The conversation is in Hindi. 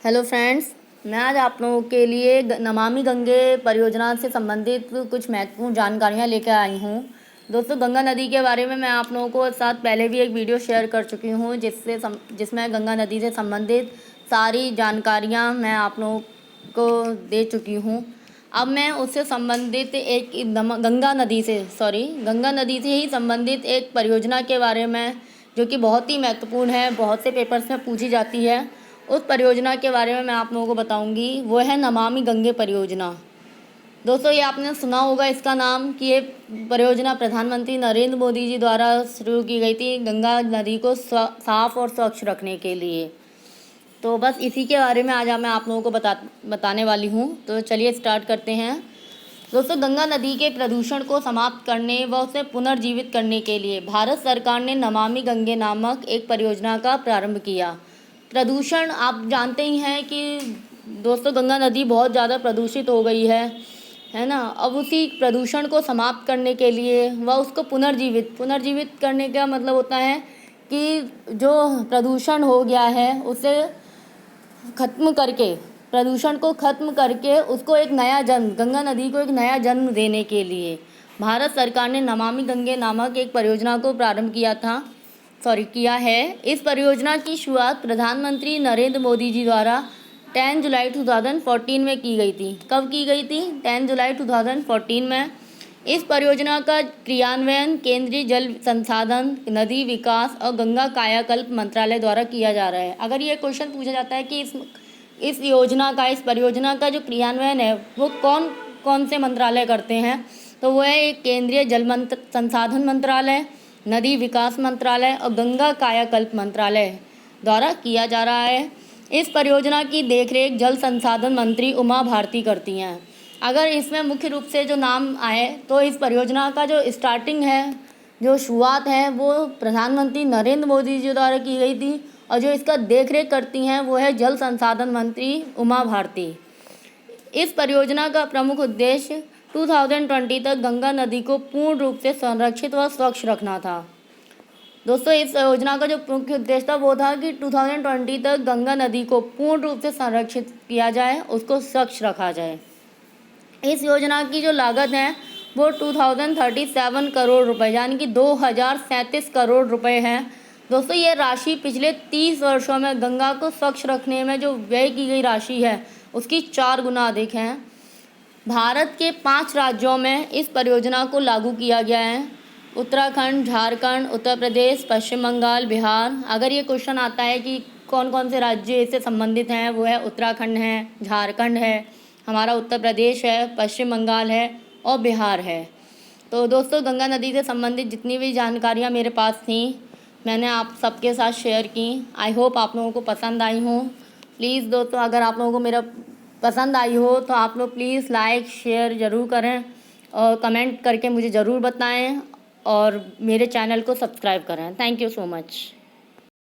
हेलो फ्रेंड्स, मैं आज आप लोगों के लिए नमामि गंगे परियोजना से संबंधित कुछ महत्वपूर्ण जानकारियाँ लेकर आई हूँ। दोस्तों, गंगा नदी के बारे में मैं आप लोगों को साथ पहले भी एक वीडियो शेयर कर चुकी हूँ जिसमें गंगा नदी से संबंधित सारी जानकारियाँ मैं आप लोगों को दे चुकी हूँ। अब मैं उससे संबंधित गंगा नदी से ही संबंधित एक परियोजना के बारे में, जो कि बहुत ही महत्वपूर्ण है, बहुत से पेपर्स में पूछी जाती है, उस परियोजना के बारे में मैं आप लोगों को बताऊंगी। वो है नमामि गंगे परियोजना। दोस्तों, ये आपने सुना होगा इसका नाम कि ये परियोजना प्रधानमंत्री नरेंद्र मोदी जी द्वारा शुरू की गई थी गंगा नदी को साफ और स्वच्छ रखने के लिए। तो बस इसी के बारे में आज मैं आप लोगों को बताने वाली हूँ। तो चलिए स्टार्ट करते हैं। दोस्तों, गंगा नदी के प्रदूषण को समाप्त करने व उसे पुनर्जीवित करने के लिए भारत सरकार ने नमामि गंगे नामक एक परियोजना का प्रारंभ किया। प्रदूषण आप जानते ही हैं कि दोस्तों, गंगा नदी बहुत ज़्यादा प्रदूषित हो गई है ना। अब उसी प्रदूषण को समाप्त करने के लिए व उसको पुनर्जीवित करने का मतलब होता है कि जो प्रदूषण हो गया है उसे प्रदूषण को ख़त्म करके उसको एक नया जन्म, गंगा नदी को एक नया जन्म देने के लिए भारत सरकार ने नमामि गंगे नामक एक परियोजना को प्रारंभ किया है। इस परियोजना की शुरुआत प्रधानमंत्री नरेंद्र मोदी जी द्वारा 10 जुलाई 2014 में की गई थी। कब की गई थी? 10 जुलाई 2014 में। इस परियोजना का क्रियान्वयन केंद्रीय जल संसाधन, नदी विकास और गंगा कायाकल्प मंत्रालय द्वारा किया जा रहा है। अगर ये क्वेश्चन पूछा जाता है कि इस परियोजना का जो क्रियान्वयन है वो कौन कौन से मंत्रालय करते हैं, तो वो है एक केंद्रीय जल संसाधन मंत्रालय, नदी विकास मंत्रालय और गंगा कायाकल्प मंत्रालय द्वारा किया जा रहा है। इस परियोजना की देखरेख जल संसाधन मंत्री उमा भारती करती हैं। अगर इसमें मुख्य रूप से जो नाम आए तो इस परियोजना का जो स्टार्टिंग है, जो शुरुआत है, वो प्रधानमंत्री नरेंद्र मोदी जी द्वारा की गई थी और जो इसका देखरेख करती हैं वो है जल संसाधन मंत्री उमा भारती। इस परियोजना का प्रमुख उद्देश्य 2020 तक गंगा नदी को पूर्ण रूप से संरक्षित व स्वच्छ रखना था। दोस्तों, इस योजना का जो मुख्य उद्देश्य था वो था कि 2020 तक गंगा नदी को पूर्ण रूप से संरक्षित किया जाए, उसको स्वच्छ रखा जाए। इस योजना की जो लागत है वो 2037 करोड़ रुपए यानी कि 2037 करोड़ रुपए है। दोस्तों, ये राशि पिछले 30 वर्षों में गंगा को स्वच्छ रखने में जो व्यय की गई राशि है उसकी 4 गुना अधिक है। भारत के 5 राज्यों में इस परियोजना को लागू किया गया है: उत्तराखंड, झारखंड, उत्तर प्रदेश, पश्चिम बंगाल, बिहार। अगर ये क्वेश्चन आता है कि कौन कौन से राज्य इससे संबंधित हैं, वो है उत्तराखंड है, झारखंड है, हमारा उत्तर प्रदेश है, पश्चिम बंगाल है और बिहार है। तो दोस्तों, गंगा नदी से संबंधित जितनी भी जानकारियाँ मेरे पास थी मैंने आप सबके साथ शेयर की। आई होप आप लोगों को पसंद आई हो। प्लीज़ दोस्तों, अगर आप लोगों को मेरा पसंद आई हो तो आप लोग प्लीज़ लाइक शेयर ज़रूर करें और कमेंट करके मुझे ज़रूर बताएं और मेरे चैनल को सब्सक्राइब करें। Thank you so much.